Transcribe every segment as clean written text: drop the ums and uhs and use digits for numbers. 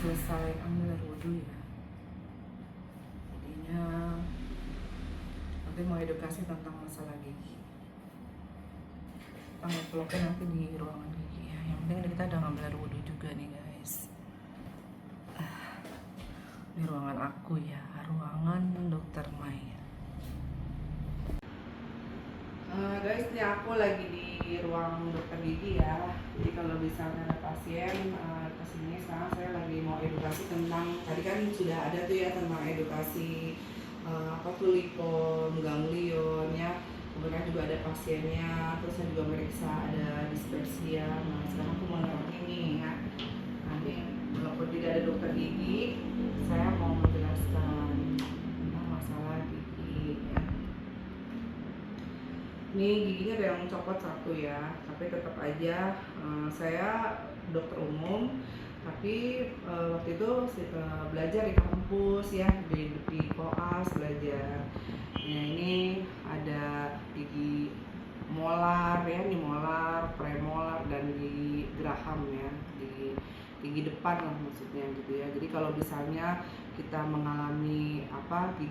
selesai ambil air wudhu ya. Jadinya nanti mau edukasi tentang masalah gigi. Kita vlognya nanti di ruangan gigi ya. Yang penting kita udah ngambil air wudhu juga nih guys. Ini ruangan aku ya, ruangan Dokter Mai. Guys, ini aku lagi di ruang dokter gigi ya. Jadi kalau misalnya ada pasien kesini, sekarang saya lagi mau edukasi tentang, tadi kan sudah ada tuh ya tentang edukasi apa tuh lipon, ganglion ya. Kemudian juga ada pasiennya, terus saya juga meriksa ada dispersia. Nah sekarang aku mau nerangin nih ya. Nanti walaupun tidak ada dokter gigi, saya mau menjelaskan tentang masalah gigi ya. Ini giginya ada yang copot satu ya, tapi tetap aja saya dokter umum, tapi waktu itu belajar di kampus ya, di koas belajar. Nah ini ada gigi molar ya, ini molar, premolar, dan gigi geraham ya, gigi depan lah maksudnya gitu ya. Jadi kalau misalnya kita mengalami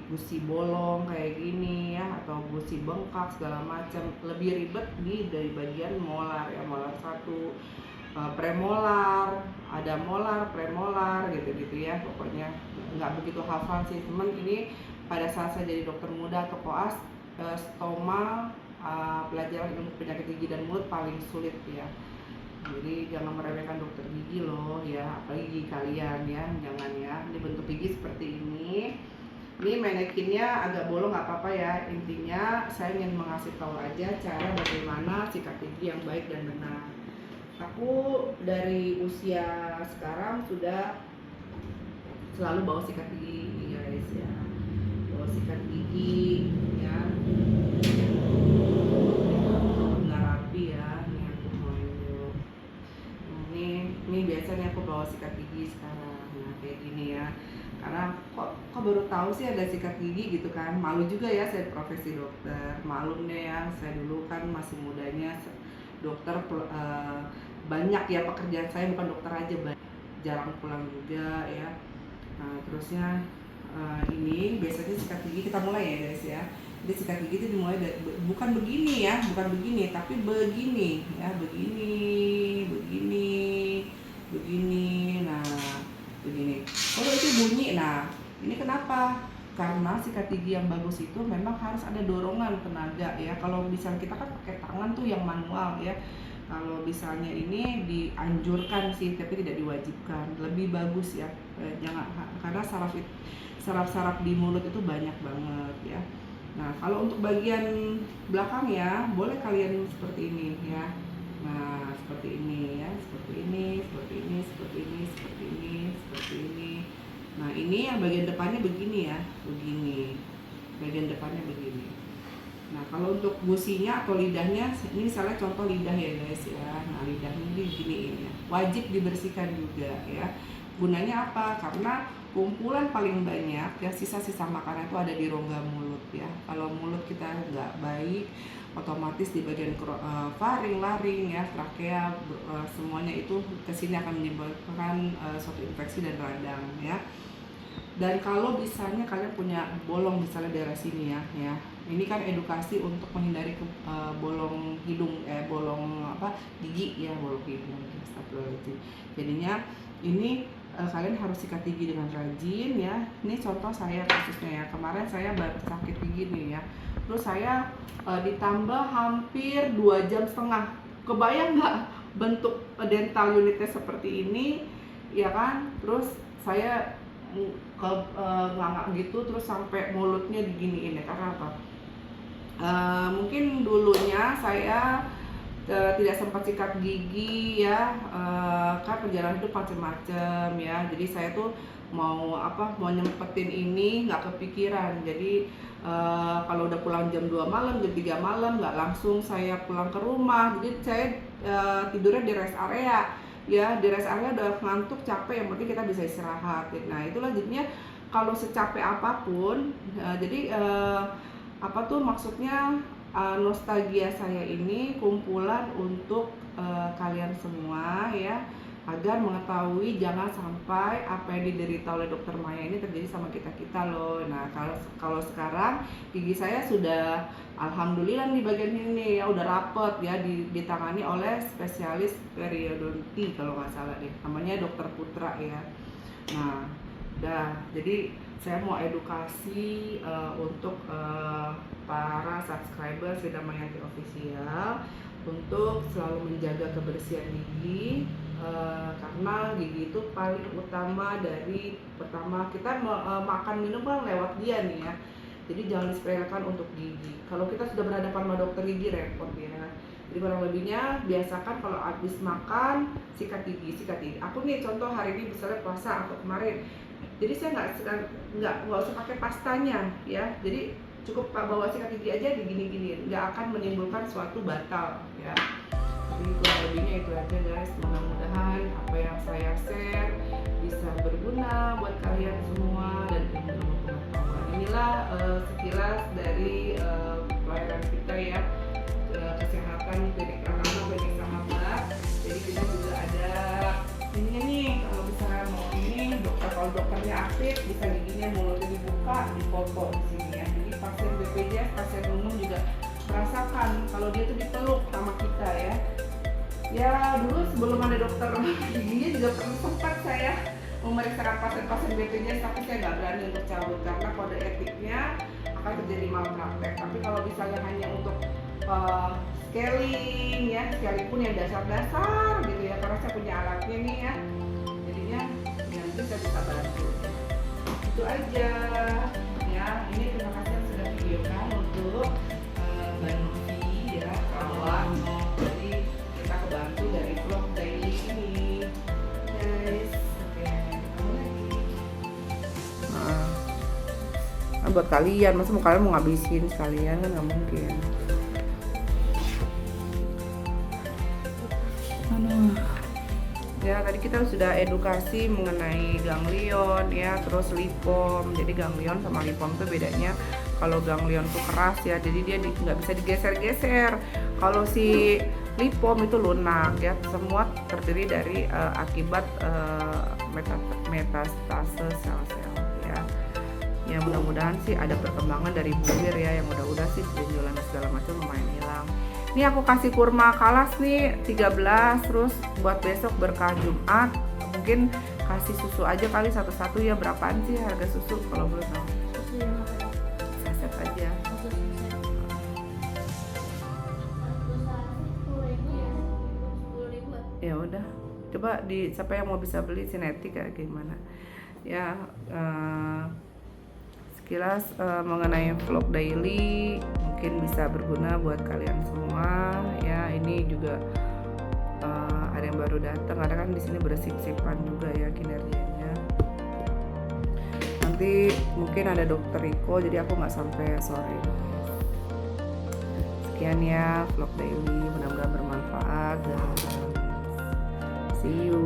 gusi bolong kayak gini ya, atau gusi bengkak segala macam, lebih ribet dari bagian molar ya, molar satu, premolar, ada molar, premolar gitu ya. Pokoknya nggak begitu hafal sih teman. Ini pada saat saya jadi dokter muda atau koas, stoma, pelajaran ilmu penyakit gigi dan mulut paling sulit ya. Jadi jangan meremehkan dokter gigi loh ya, apalagi gigi kalian ya, jangan ya. Ini bentuk gigi seperti ini. Ini manekinnya agak bolong nggak apa-apa ya. Intinya saya ingin mengasih tahu aja cara bagaimana sikat gigi yang baik dan benar. Aku dari usia sekarang sudah selalu bawa sikat gigi guys ya, bawa sikat gigi ya. Nggak rapi ya. Ini biasanya aku bawa sikat gigi sekarang, nah kayak gini ya. Karena kok baru tahu sih ada sikat gigi gitu kan, malu juga ya saya profesi dokter, malum deh ya. Saya dulu kan masih mudanya dokter, banyak ya pekerjaan saya, bukan dokter aja, jarang pulang juga ya. Nah terusnya ini biasanya sikat gigi kita mulai ya guys ya. Jadi sikat gigi itu dimulai dari, bukan begini ya, bukan begini, tapi begini ya, begini, nah begini. Kalau itu bunyi, nah ini kenapa? Karena sikat gigi yang bagus itu memang harus ada dorongan tenaga ya. Kalau misalnya kita kan pakai tangan tuh yang manual ya. Kalau misalnya ini dianjurkan sih, tapi tidak diwajibkan. Lebih bagus ya, jangan, karena saraf-saraf di mulut itu banyak banget ya. Nah kalau untuk bagian belakang ya, boleh kalian seperti ini ya. Nah seperti ini ya, seperti ini, seperti ini, seperti ini, seperti ini, seperti ini. Nah ini yang bagian depannya begini ya, begini. Bagian depannya begini. Nah kalau untuk gusinya atau lidahnya, ini misalnya contoh lidah ya guys ya. Nah lidahnya ini begini ya, wajib dibersihkan juga ya. Gunanya apa? Karena kumpulan paling banyak ya, sisa-sisa makanan itu ada di rongga mulut ya. Kalau mulut kita nggak baik, otomatis di bagian faring, laring ya, trakea, semuanya itu kesini akan menimbulkan suatu infeksi dan radang ya. Dan kalau misalnya kalian punya bolong misalnya daerah sini ya, ini kan edukasi untuk menghindari bolong hidung, bolong gigi ya, bolong hidung. Jadinya ini kalian harus sikat gigi dengan rajin ya. Ini contoh saya kasusnya ya, kemarin saya baru sakit gigi nih ya, terus saya ditambah hampir 2,5 jam. Kebayang nggak bentuk dental unitnya seperti ini ya kan? Terus saya ngelangak gitu, terus sampai mulutnya diginiin ya. Karena apa? Mungkin dulunya saya tidak sempat sikat gigi ya, kan perjalanan hidup macam-macam ya. Jadi saya tuh mau nyempetin ini nggak kepikiran. Jadi kalau udah pulang jam 2 malam, jam 3 malam nggak langsung saya pulang ke rumah. Jadi saya tidurnya di rest area ya, di rest area udah ngantuk, capek, yang penting kita bisa istirahat. Nah itulah jadinya kalau secapek apapun, jadi maksudnya nostalgia saya ini kumpulan untuk kalian semua ya. agar mengetahui jangan sampai apa yang diderita oleh dokter Maya ini terjadi sama kita loh. Nah, kalau sekarang gigi saya sudah alhamdulillah di bagian ini ya udah rapet ya, ditangani oleh spesialis periodonti kalau nggak salah deh, namanya dokter Putra ya. Nah, jadi saya mau edukasi untuk para subscriber Sida Mayanti Official untuk selalu menjaga kebersihan gigi, karena gigi itu paling utama. Dari pertama kita makan minum kan lewat dia nih ya, jadi jangan disepelekan untuk gigi. Kalau kita sudah berhadapan sama dokter gigi repot ya. Jadi kurang lebihnya biasakan kalau habis makan sikat gigi. Aku nih contoh hari ini misalnya puasa atau kemarin, jadi saya nggak usah pakai pastanya ya, jadi cukup bawa sikat gigi aja digini-gini, nggak akan menimbulkan suatu batal ya. Jadi kurang lebihnya itu aja guys, mudah-mudahan apa yang saya share bisa berguna buat kalian semua dan ilmu pengetahuan. Inilah sekilas dari pelayanan kita ya, kesehatan klinik Pratama, klinik Sahabat. Jadi kita juga ada ininya nih, kalau misalnya mau ini kalau dokternya aktif bisa giginya mulutnya dibuka, dipoto di sini ya. Jadi pasien BPJS, pasien umum juga merasakan kalau dia tuh dipeluk sama kita ya. Ya dulu sebelum ada dokter giginya juga pernah sempat saya memeriksakan pasien-pasien BPJS, tapi saya nggak berani untuk cabut karena kode etiknya akan terjadi malpraktek. Tapi kalau misalnya hanya untuk scaling ya, scaling pun yang dasar-dasar gitu ya, karena saya punya alatnya nih ya, jadinya ya nanti saya bisa bantu. Itu aja ya. Ini terima kasih yang sudah videokan untuk Mbak Novi ya, kawan. Jadi kita kebantu dari vlog daily ini guys. Oke, ketemu lagi. Nah, buat kalian, masa mau kalian mau ngabisin sekalian kan nggak mungkin. Ya, tadi kita sudah edukasi mengenai ganglion ya, terus lipom. Jadi ganglion sama lipom tuh bedanya, kalau ganglion tuh keras ya, jadi dia nggak bisa digeser-geser. Kalau si lipom itu lunak ya, semua terdiri dari akibat metastase sel-sel ya. Ya mudah-mudahan sih ada perkembangan dari bibir ya, yang udah sih benjolan segala macam lumayan hilang. Ini aku kasih kurma kalas nih 13, terus buat besok berkah Jumat mungkin kasih susu aja kali satu-satu ya. Berapaan sih harga susu kalau boleh tahu? Susu yang ada Saset aja. Ya udah, coba siapa yang mau bisa beli Sinetik kayak gimana ya. Sekilas mengenai vlog daily mungkin bisa berguna buat kalian semua ya. Ini juga ada yang baru datang, ada kan di sini bersip-sipan juga ya kinerjanya. Nanti mungkin ada dokter Riko, jadi aku nggak sampai sore. Sekian ya vlog daily, mudah-mudahan bermanfaat dan see you.